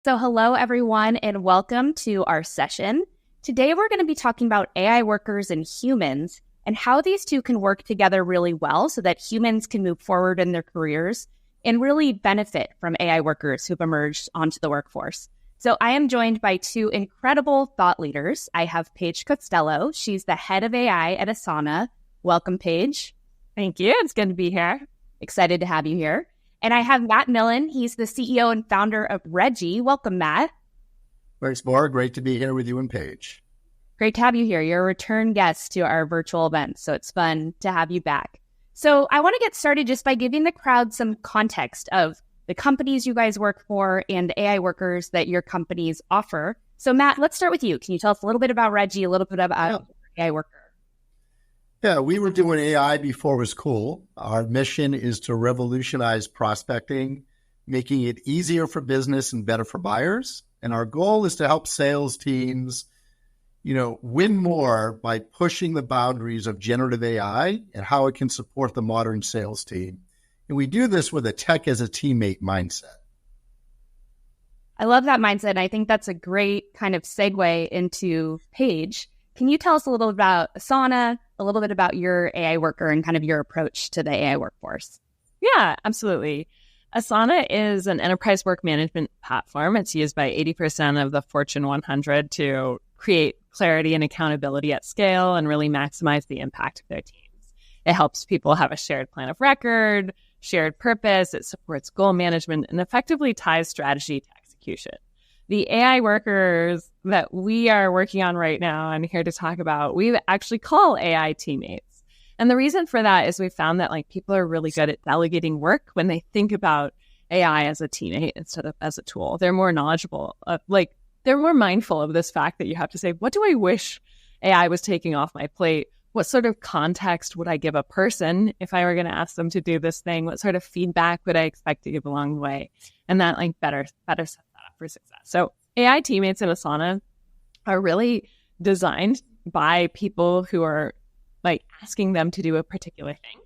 So hello, everyone, and welcome to our session. Today, we're going to be talking about AI workers and humans and how these two can work together really well so that humans can move forward in their careers and really benefit from AI workers who've emerged onto the workforce. So I am joined by two incredible thought leaders. I have Paige Costello. She's the head of AI at Asana. Welcome, Paige. Thank you. It's good to be here. Excited to have you here. And I have Matt Millen. He's the CEO and founder of Regie. Welcome, Matt. Thanks, Maura. Great to be here with you and Paige. Great to have you here. You're a return guest to our virtual event, so it's fun to have you back. So I want to get started just by giving the crowd some context of the companies you guys work for and the AI workers that your companies offer. So Matt, let's start with you. Can you tell us a little bit about Regie, a little bit about AI worker? Yeah, we were doing AI before it was cool. Our mission is to revolutionize prospecting, making it easier for business and better for buyers. And our goal is to help sales teams, win more by pushing the boundaries of generative AI and how it can support the modern sales team. And we do this with a tech as a teammate mindset. I love that mindset. And I think that's a great kind of segue into Paige. Can you tell us a little about Asana, a little bit about your AI worker and kind of your approach to the AI workforce? Yeah, absolutely. Asana is an enterprise work management platform. It's used by 80% of the Fortune 100 to create clarity and accountability at scale and really maximize the impact of their teams. It helps people have a shared plan of record, shared purpose. It supports goal management and effectively ties strategy to execution. The AI workers that we are working on right now and here to talk about, we actually call AI teammates. And the reason for that is we found that people are really good at delegating work when they think about AI as a teammate instead of as a tool. They're more knowledgeable. They're more mindful of this fact that you have to say, what do I wish AI was taking off my plate? What sort of context would I give a person if I were going to ask them to do this thing? What sort of feedback would I expect to give along the way? And that better set that up for success. So AI teammates in Asana are really designed by people who are asking them to do a particular thing.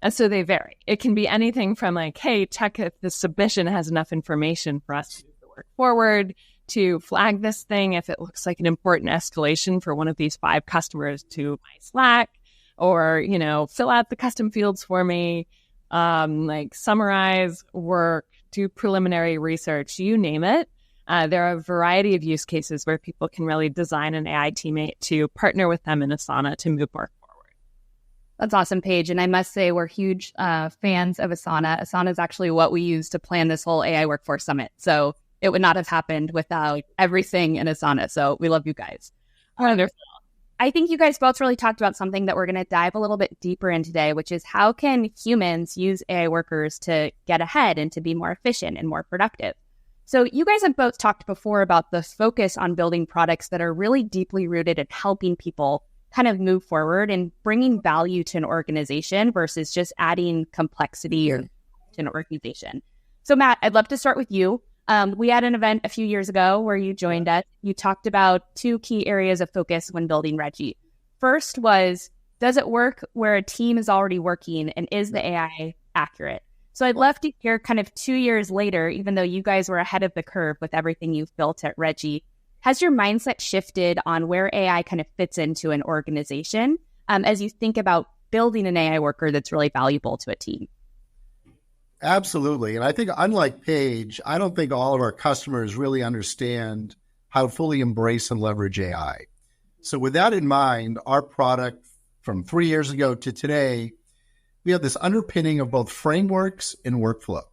And so they vary. It can be anything from hey, check if the submission has enough information for us to move the work forward, to flag this thing if it looks like an important escalation for one of these 5 customers to my Slack, or, fill out the custom fields for me, summarize work, do preliminary research, you name it. There are a variety of use cases where people can really design an AI teammate to partner with them in Asana to move work forward. That's awesome, Paige. And I must say we're huge fans of Asana. Asana is actually what we use to plan this whole AI Workforce Summit. So it would not have happened without everything in Asana. So we love you guys. Wonderful. I think you guys both really talked about something that we're going to dive a little bit deeper in today, which is how can humans use AI workers to get ahead and to be more efficient and more productive? So you guys have both talked before about the focus on building products that are really deeply rooted in helping people kind of move forward and bringing value to an organization versus just adding complexity to an organization. So Matt, I'd love to start with you. We had an event a few years ago where you joined us. You talked about 2 key areas of focus when building Regie. First was, does it work where a team is already working, and is the AI accurate? So I'd love to hear kind of 2 years later, even though you guys were ahead of the curve with everything you've built at Regie, has your mindset shifted on where AI kind of fits into an organization as you think about building an AI worker that's really valuable to a team? Absolutely. And I think unlike Paige, I don't think all of our customers really understand how to fully embrace and leverage AI. So with that in mind, our product from 3 years ago to today, we have this underpinning of both frameworks and workflow.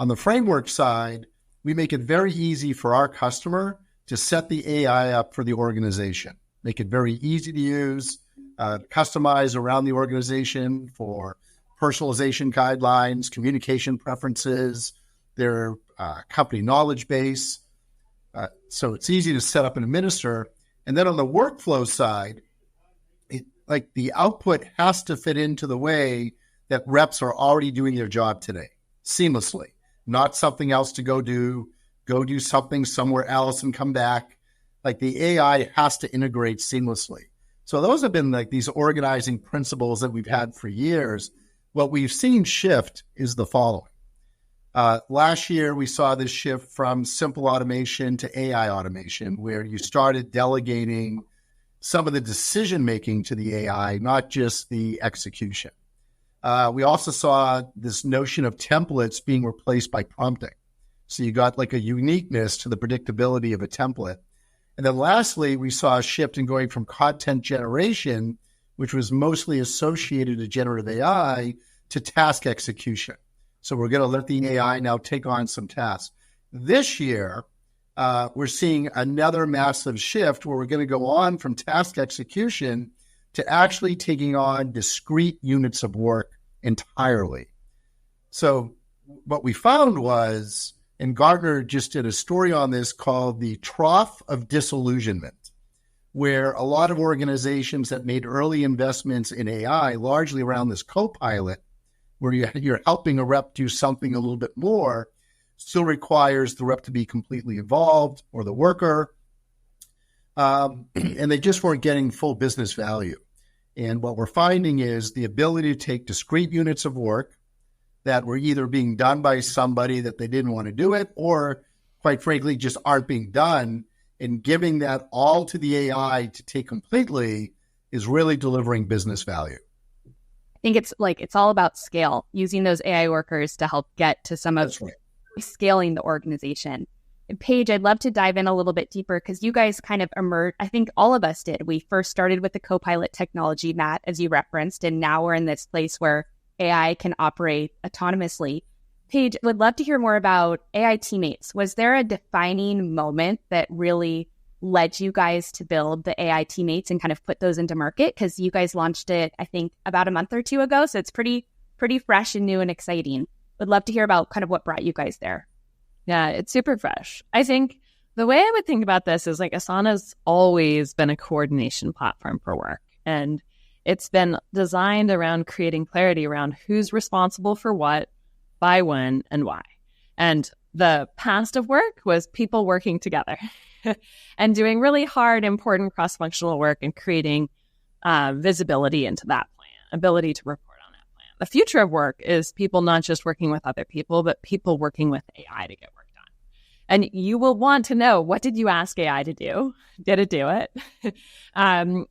On the framework side, we make it very easy for our customer to set the AI up for the organization, make it very easy to use, customize around the organization for personalization guidelines, communication preferences, their company knowledge base. So it's easy to set up and administer. And then on the workflow side, the output has to fit into the way that reps are already doing their job today, seamlessly, not something else to go do something somewhere else and come back. The AI has to integrate seamlessly. So those have been these organizing principles that we've had for years. What we've seen shift is the following. Last year, we saw this shift from simple automation to AI automation, where you started delegating some of the decision-making to the AI, not just the execution. We also saw this notion of templates being replaced by prompting. So you got like a uniqueness to the predictability of a template. And then lastly, we saw a shift in going from content generation, which was mostly associated to generative AI, to task execution. So we're going to let the AI now take on some tasks. This year, we're seeing another massive shift where we're going to go on from task execution to actually taking on discrete units of work entirely. So what we found was, and Gartner just did a story on this called the trough of disillusionment, where a lot of organizations that made early investments in AI, largely around this co-pilot, where you're helping a rep do something a little bit more, still requires the rep to be completely involved or the worker. And they just weren't getting full business value. And what we're finding is the ability to take discrete units of work that were either being done by somebody that they didn't want to do it, or quite frankly, just aren't being done, and giving that all to the AI to take completely is really delivering business value. I think it's all about scale, using those AI workers to help get to some of scaling the organization. And Paige, I'd love to dive in a little bit deeper because you guys kind of emerged, I think all of us did. We first started with the Copilot technology, Matt, as you referenced, and now we're in this place where AI can operate autonomously. Paige, would love to hear more about AI teammates. Was there a defining moment that really led you guys to build the AI teammates and kind of put those into market? Because you guys launched it, I think, about a month or two ago. So it's pretty fresh and new and exciting. Would love to hear about kind of what brought you guys there. Yeah, it's super fresh. I think the way I would think about this is like Asana's always been a coordination platform for work. And it's been designed around creating clarity around who's responsible for what, by when, and why. And the past of work was people working together and doing really hard, important cross-functional work and creating visibility into that plan, ability to report on that plan. The future of work is people not just working with other people, but people working with AI to get work done. And you will want to know, what did you ask AI to do? Did it do it?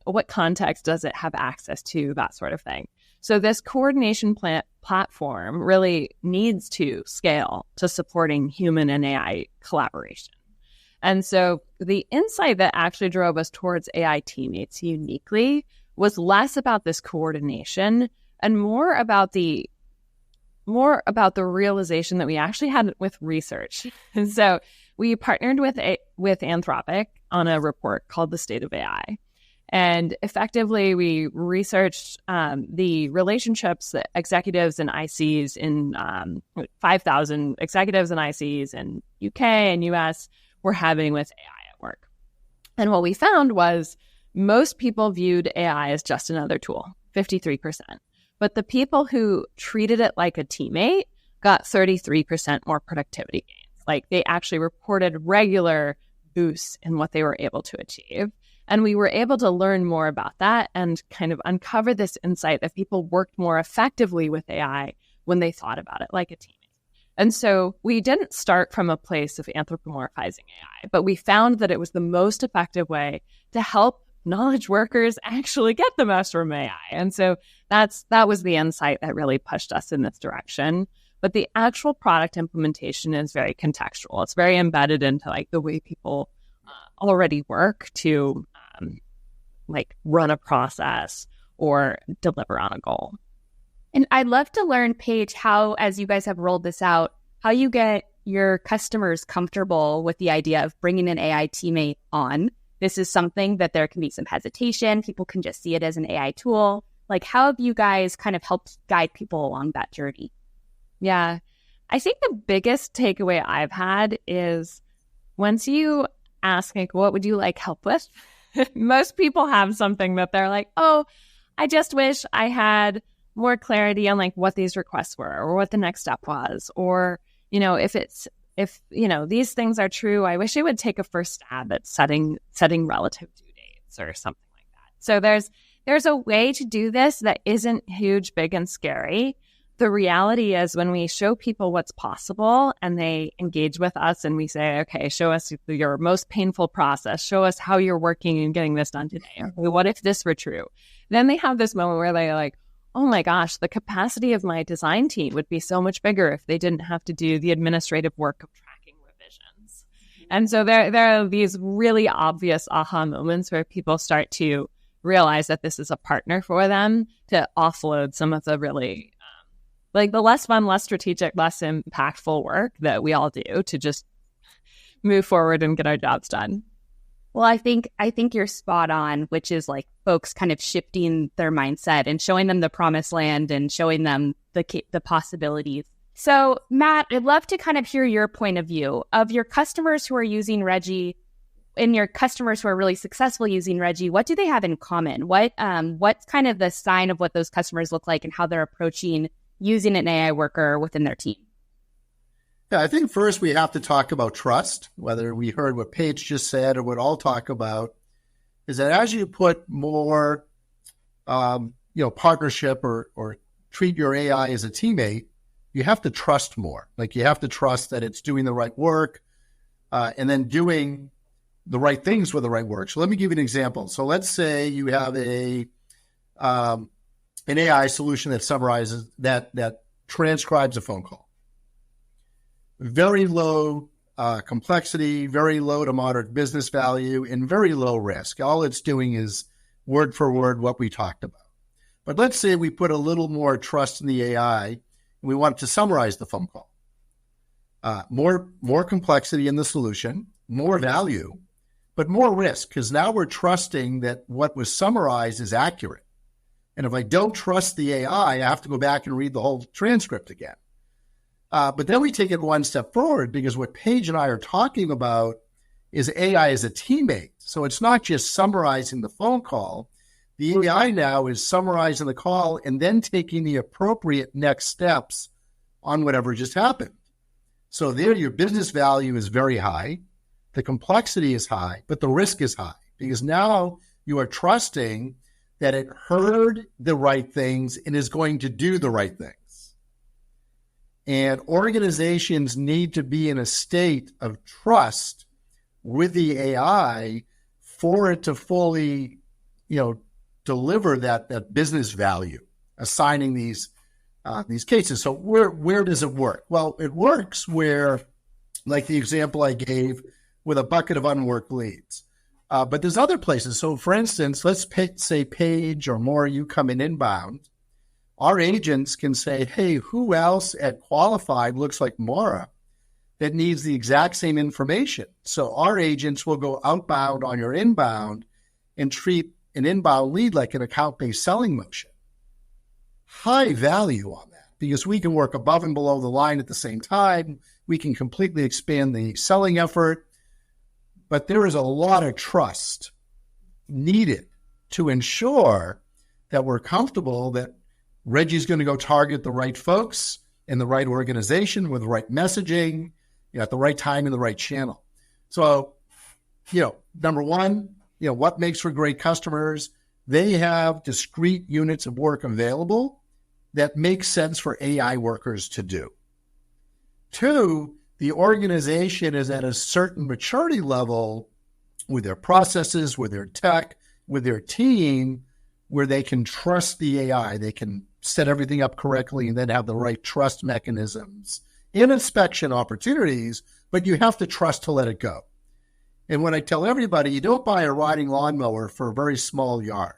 What context does it have access to? That sort of thing. So this coordination platform really needs to scale to supporting human and AI collaboration. And so the insight that actually drove us towards AI teammates uniquely was less about this coordination and more about the realization that we actually had with research. And so we partnered with Anthropic on a report called The State of AI. And effectively, we researched the relationships that executives and ICs in 5,000 executives and ICs in UK and US were having with AI at work. And what we found was most people viewed AI as just another tool, 53%. But the people who treated it like a teammate got 33% more productivity gains. Like they actually reported regular boosts in what they were able to achieve. And we were able to learn more about that and kind of uncover this insight that people worked more effectively with AI when they thought about it like a teammate. And so we didn't start from a place of anthropomorphizing AI, but we found that it was the most effective way to help knowledge workers actually get the most from AI. And so that was the insight that really pushed us in this direction. But the actual product implementation is very contextual. It's very embedded into like the way people already work to like run a process or deliver on a goal. And I'd love to learn, Paige, how, as you guys have rolled this out, how you get your customers comfortable with the idea of bringing an AI teammate on. This is something that there can be some hesitation. People can just see it as an AI tool. Like, how have you guys kind of helped guide people along that journey? Yeah, I think the biggest takeaway I've had is once you ask, like, what would you like help with? Most people have something that they're like, oh, I just wish I had more clarity on like what these requests were or what the next step was. Or, you know, if these things are true, I wish it would take a first stab at setting relative due dates or something like that. So there's a way to do this that isn't huge, big, and scary, the reality is when we show people what's possible and they engage with us and we say, okay, show us your most painful process, show us how you're working and getting this done today. Okay, what if this were true? Then they have this moment where they're like, oh my gosh, the capacity of my design team would be so much bigger if they didn't have to do the administrative work of tracking revisions. And so there are these really obvious aha moments where people start to realize that this is a partner for them to offload some of the really like the less fun, less strategic, less impactful work that we all do to just move forward and get our jobs done. Well, I think you're spot on, which is like folks kind of shifting their mindset and showing them the promised land and showing them the possibilities. So, Matt, I'd love to kind of hear your point of view of your customers who are using Regie and your customers who are really successful using Regie. What do they have in common? What's kind of the sign of what those customers look like and how they're approaching using an AI worker within their team? Yeah, I think first we have to talk about trust, whether we heard what Paige just said or what I'll talk about, is that as you put more, partnership or treat your AI as a teammate, you have to trust more. Like you have to trust that it's doing the right work and then doing the right things with the right work. So let me give you an example. So let's say you have an AI solution that summarizes, that transcribes a phone call. Very low complexity, very low to moderate business value, and very low risk. All it's doing is word for word what we talked about. But let's say we put a little more trust in the AI and we want it to summarize the phone call. More complexity in the solution, more value, but more risk, because now we're trusting that what was summarized is accurate. And if I don't trust the AI, I have to go back and read the whole transcript again. But then we take it one step forward, because what Paige and I are talking about is AI as a teammate. So it's not just summarizing the phone call. The AI now is summarizing the call and then taking the appropriate next steps on whatever just happened. So there your business value is very high. The complexity is high, but the risk is high, because now you are trusting that it heard the right things and is going to do the right things. And organizations need to be in a state of trust with the AI for it to fully, deliver that business value, assigning these cases. So where does it work? Well, it works where, like the example I gave with a bucket of unworked leads. But there's other places. So for instance, let's say Paige or Maura, you come in inbound. Our agents can say, hey, who else at Qualified looks like Maura that needs the exact same information? So our agents will go outbound on your inbound and treat an inbound lead like an account-based selling motion. High value on that, because we can work above and below the line at the same time. We can completely expand the selling effort. But there is a lot of trust needed to ensure that we're comfortable that Regie's going to go target the right folks in the right organization with the right messaging, at the right time in the right channel. So, number one, what makes for great customers? They have discrete units of work available that make sense for AI workers to do. Two, the organization is at a certain maturity level with their processes, with their tech, with their team, where they can trust the AI. They can set everything up correctly and then have the right trust mechanisms and inspection opportunities, but you have to trust to let it go. And when I tell everybody, you don't buy a riding lawnmower for a very small yard.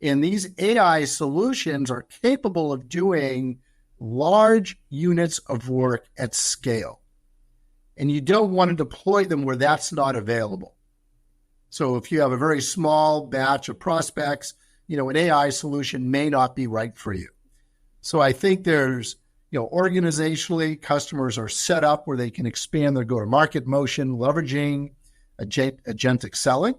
And these AI solutions are capable of doing large units of work at scale. And you don't want to deploy them where that's not available. So if you have a very small batch of prospects, an AI solution may not be right for you. So I think there's, organizationally, customers are set up where they can expand their go-to-market motion, leveraging agentic selling,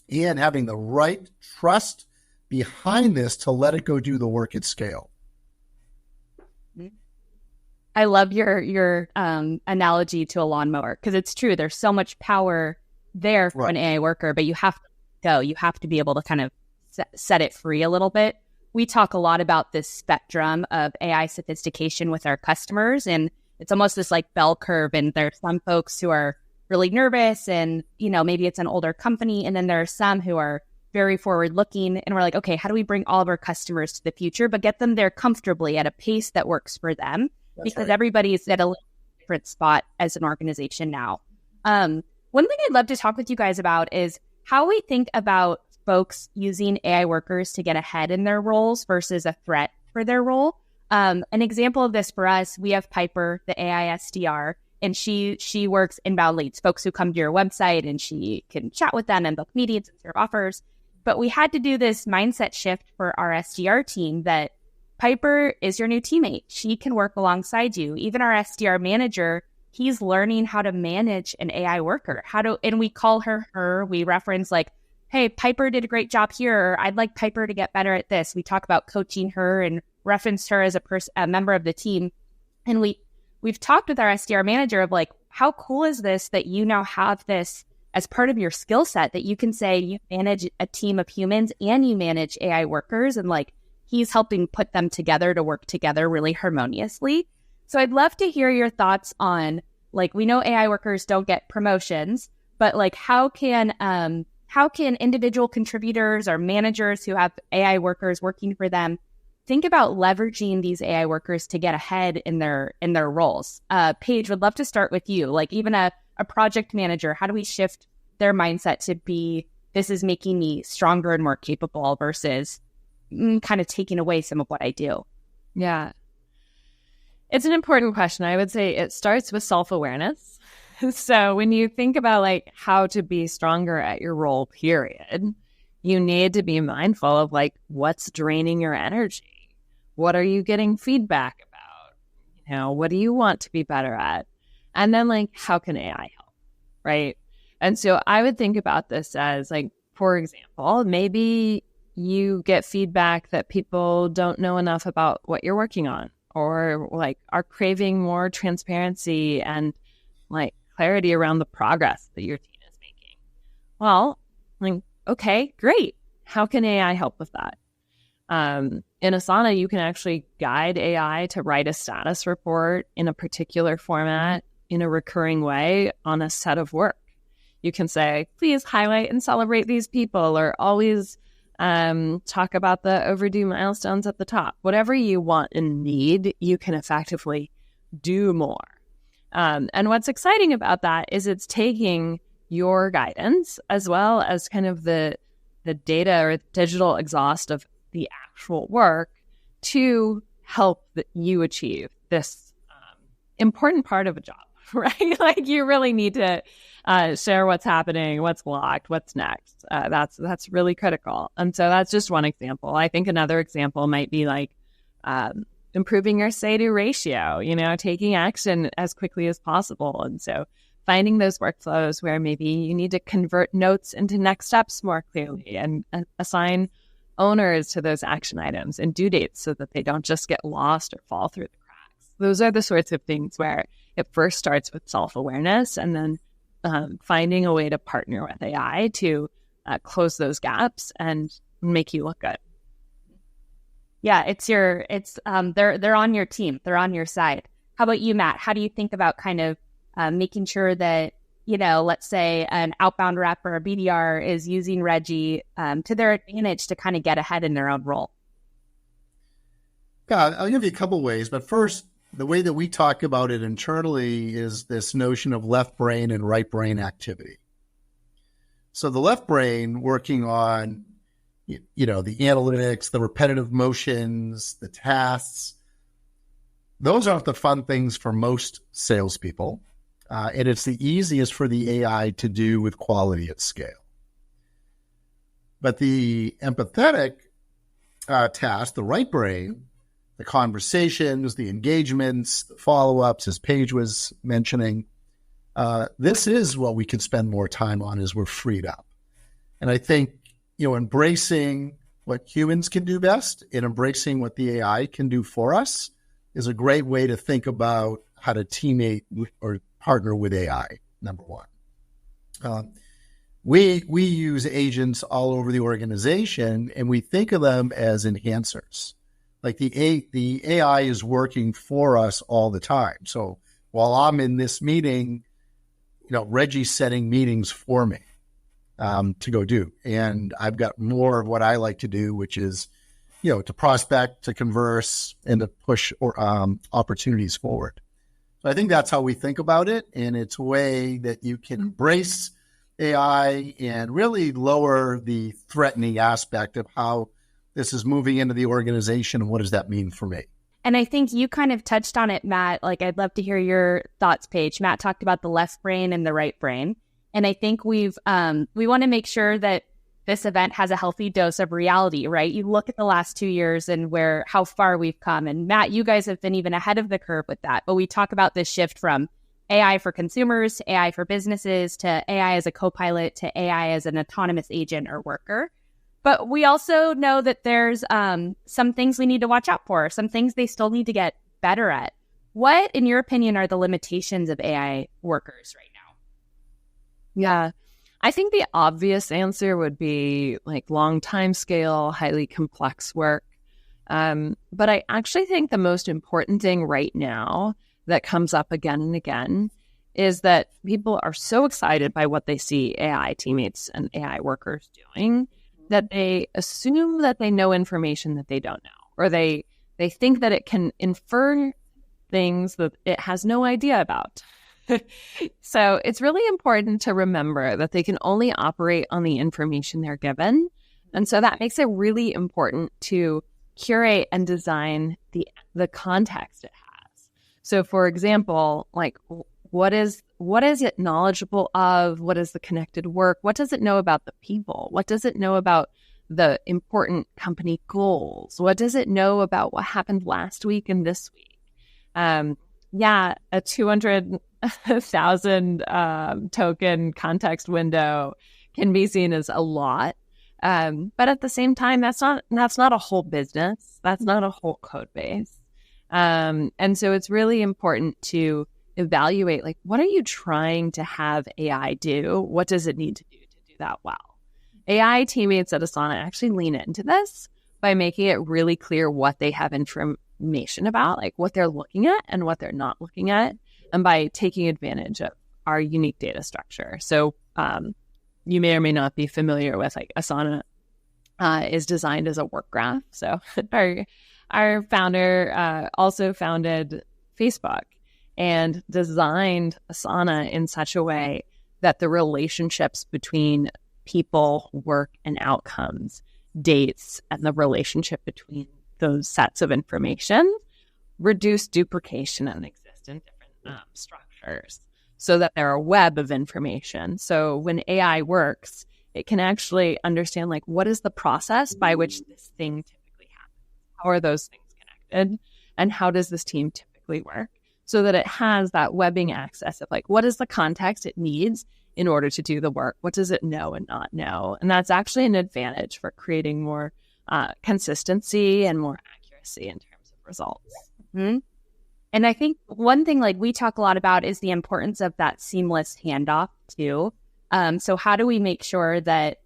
and having the right trust behind this to let it go do the work at scale. I love your analogy to a lawnmower, because it's true. There's so much power there for an AI worker, but you have to go. You have to be able to kind of set it free a little bit. we talk a lot about this spectrum of AI sophistication with our customers, and it's almost this like bell curve. And there's some folks who are really nervous and, maybe it's an older company. And then there are some who are very forward looking. And we're like, okay, how do we bring all of our customers to the future, but get them there comfortably at a pace that works for them? Because everybody's at a different spot as an organization now. One thing I'd love to talk with you guys about is how we think about folks using AI workers to get ahead in their roles versus a threat for their role. An example of this for us, we have Piper, the AI SDR, and she works inbound leads, folks who come to your website, and she can chat with them and book meetings and serve offers. But we had to do this mindset shift for our SDR team that Piper is your new teammate. She can work alongside you. Even our SDR manager, he's learning how to manage an AI worker. And we call her. We reference like, hey, Piper did a great job here. Or, I'd like Piper to get better at this. We talk about coaching her and reference her as a member of the team. And we've talked with our SDR manager of like, how cool is this that you now have this as part of your skill set, that you can say you manage a team of humans and you manage AI workers, and like he's helping put them together to work together really harmoniously. So I'd love to hear your thoughts on, like, we know AI workers don't get promotions, but like how can individual contributors or managers who have AI workers working for them think about leveraging these AI workers to get ahead in their roles? Paige, would love to start with you. Like even a project manager, how do we shift their mindset to be, this is making me stronger and more capable versus kind of taking away some of what I do? Yeah. It's an important question. I would say it starts with self-awareness. So when you think about like how to be stronger at your role, period, you need to be mindful of like what's draining your energy. What are you getting feedback about? What do you want to be better at? And then like, how can AI help? Right. And so I would think about this as like, for example, maybe you get feedback that people don't know enough about what you're working on, or like are craving more transparency and like clarity around the progress that your team is making. Well, like, okay, great. How can AI help with that? In Asana, you can actually guide AI to write a status report in a particular format in a recurring way on a set of work. You can say, please highlight and celebrate these people, or always talk about the overdue milestones at the top. Whatever you want and need, you can effectively do more. And what's exciting about that is it's taking your guidance as well as kind of the data or digital exhaust of the actual work to help you achieve this important part of a job, right? Like you really need to share what's happening, what's blocked, what's next. That's really critical. And so that's just one example. I think another example might be like improving your say-to ratio, taking action as quickly as possible. And so finding those workflows where maybe you need to convert notes into next steps more clearly and assign owners to those action items and due dates so that they don't just get lost or fall through the cracks. Those are the sorts of things where it first starts with self-awareness and then finding a way to partner with AI to close those gaps and make you look good. Yeah, they're on your team. They're on your side. How about you, Matt? How do you think about kind of making sure that, let's say an outbound rep or a BDR is using Regie to their advantage to kind of get ahead in their own role? Yeah, I'll give you a couple ways. But first, the way that we talk about it internally is this notion of left brain and right brain activity. So the left brain working on, the analytics, the repetitive motions, the tasks, those aren't the fun things for most salespeople. And it's the easiest for the AI to do with quality at scale. But the empathetic task, the right brain, the conversations, the engagements, the follow-ups, as Paige was mentioning, this is what we can spend more time on as we're freed up. And I think, embracing what humans can do best and embracing what the AI can do for us is a great way to think about how to teammate or partner with AI, number one. we use agents all over the organization, and we think of them as enhancers. Like the AI is working for us all the time. So while I'm in this meeting, Reggie's setting meetings for me to go do. And I've got more of what I like to do, which is, to prospect, to converse, and to push opportunities forward. So I think that's how we think about it. And it's a way that you can embrace AI and really lower the threatening aspect of how this is moving into the organization and what does that mean for me. And I think you kind of touched on it, Matt. Like, I'd love to hear your thoughts, Paige. Matt talked about the left brain and the right brain. And I think we want to make sure that this event has a healthy dose of reality, right? You look at the last 2 years and how far we've come. And Matt, you guys have been even ahead of the curve with that. But we talk about this shift from AI for consumers to AI for businesses to AI as a co-pilot to AI as an autonomous agent or worker. But we also know that there's some things we need to watch out for, some things they still need to get better at. What, in your opinion, are the limitations of AI workers right now? Yeah, I think the obvious answer would be like long time scale, highly complex work. But I actually think the most important thing right now that comes up again and again is that people are so excited by what they see AI teammates and AI workers doing that they assume that they know information that they don't know, or they think that it can infer things that it has no idea about. So it's really important to remember that they can only operate on the information they're given. And so that makes it really important to curate and design the context it has. So for example, like what is it knowledgeable of? What is the connected work? What does it know about the people? What does it know about the important company goals? What does it know about what happened last week and this week? A 200,000 token context window can be seen as a lot. But at the same time, that's not a whole business. That's not a whole code base. And so it's really important to evaluate, like, what are you trying to have AI do? What does it need to do that well? AI teammates at Asana actually lean into this by making it really clear what they have information about, like what they're looking at and what they're not looking at, and by taking advantage of our unique data structure. So you may or may not be familiar with, like, Asana is designed as a work graph. So our founder also founded Facebook and designed Asana in such a way that the relationships between people, work, and outcomes, dates, and the relationship between those sets of information reduce duplication and exist in different structures so that they're a web of information. So when AI works, it can actually understand, like, what is the process by which this thing typically happens? How are those things connected? And how does this team typically work? So that it has that webbing access of, like, what is the context it needs in order to do the work? What does it know and not know? And that's actually an advantage for creating more consistency and more accuracy in terms of results. Mm-hmm. And I think one thing, like, we talk a lot about is the importance of that seamless handoff too. So how do we make sure that,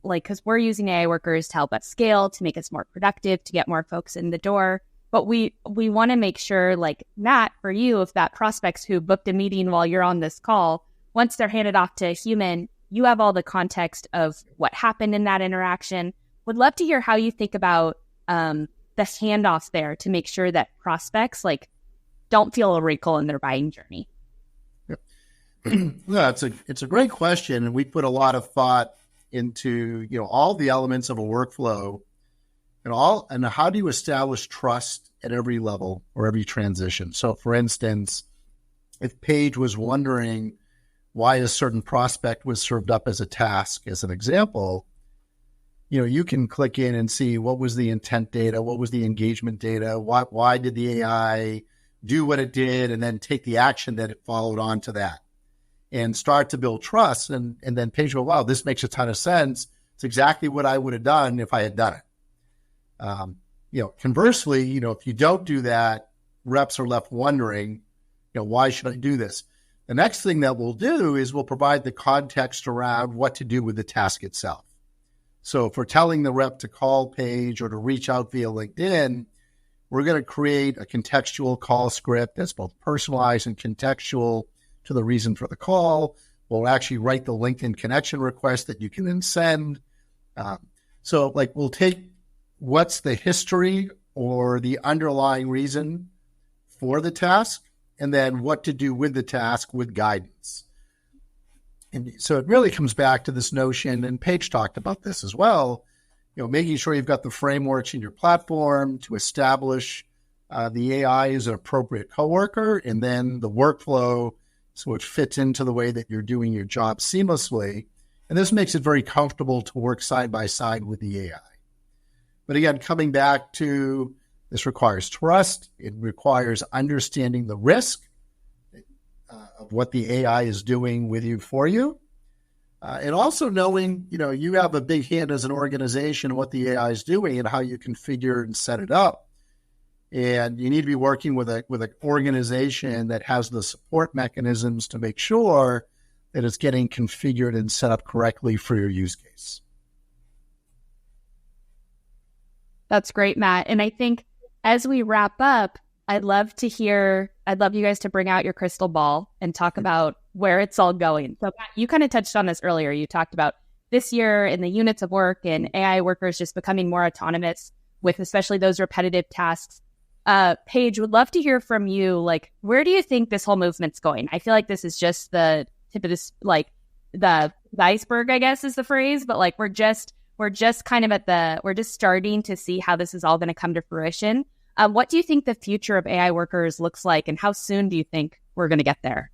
like, because we're using AI workers to help us scale, to make us more productive, to get more folks in the door. But we want to make sure, like, Matt, for you, if that prospects who booked a meeting while you're on this call, once they're handed off to a human, you have all the context of what happened in that interaction. Would love to hear how you think about the handoffs there to make sure that prospects, like, don't feel a wrinkle in their buying journey. Yeah, it's a great question, and we put a lot of thought into all the elements of a workflow, and how do you establish trust at every level or every transition. So, for instance, if Paige was wondering why a certain prospect was served up as a task, as an example, you can click in and see what was the intent data, what was the engagement data, why did the AI do what it did, and then take the action that it followed on to that, and start to build trust. And then Paige will go, wow, this makes a ton of sense. It's exactly what I would have done if I had done it. Conversely, if you don't do that, reps are left wondering, why should I do this? The next thing that we'll do is we'll provide the context around what to do with the task itself. So if we're telling the rep to call Paige or to reach out via LinkedIn, we're going to create a contextual call script that's both personalized and contextual to the reason for the call. We'll actually write the LinkedIn connection request that you can then send. So we'll take what's the history or the underlying reason for the task, and then what to do with the task with guidance. And so it really comes back to this notion, and Paige talked about this as well, making sure you've got the frameworks in your platform to establish the AI as an appropriate coworker, and then the workflow so it fits into the way that you're doing your job seamlessly. And this makes it very comfortable to work side by side with the AI. But again, coming back to this requires trust. It requires understanding the risk of what the AI is doing with you for you. And also knowing, you have a big hand as an organization in what the AI is doing and how you configure and set it up. And you need to be working with an organization that has the support mechanisms to make sure that it's getting configured and set up correctly for your use case. That's great, Matt. And I think as we wrap up, I'd love you guys to bring out your crystal ball and talk about where it's all going. So Matt, you kind of touched on this earlier. You talked about this year in the units of work and AI workers just becoming more autonomous with especially those repetitive tasks. Paige, would love to hear from you. Where do you think this whole movement's going? I feel like this is just the tip of this, the iceberg, I guess is the phrase, but we're just kind of we're just starting to see how this is all going to come to fruition. What do you think the future of AI workers looks like, and how soon do you think we're going to get there?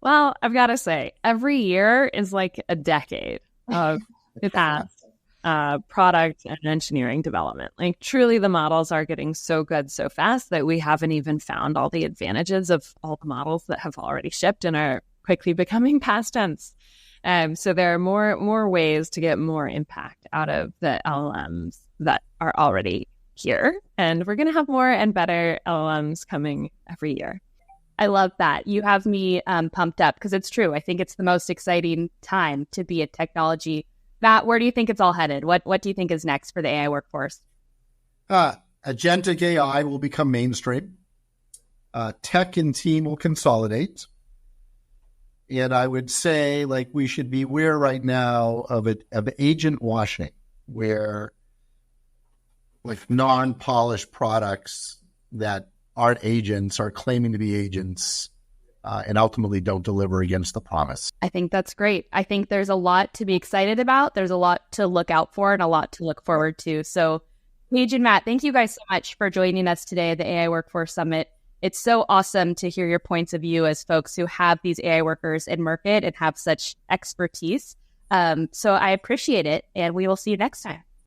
Well, I've got to say, every year is like a decade of product and engineering development. Truly, the models are getting so good so fast that we haven't even found all the advantages of all the models that have already shipped and are quickly becoming past tense. So there are more ways to get more impact out of the LLMs that are already here. And we're going to have more and better LLMs coming every year. I love that. You have me pumped up because it's true. I think it's the most exciting time to be a technology. Matt, where do you think it's all headed? What do you think is next for the AI workforce? Agentic AI will become mainstream. Tech and team will consolidate. And I would say we should be aware right now of agent washing, where non-polished products that aren't agents are claiming to be agents and ultimately don't deliver against the promise. I think that's great. I think there's a lot to be excited about. There's a lot to look out for and a lot to look forward to. So Paige and Matt, thank you guys so much for joining us today at the AI Workforce Summit. It's so awesome to hear your points of view as folks who have these AI workers in market and have such expertise. So I appreciate it, and we will see you next time.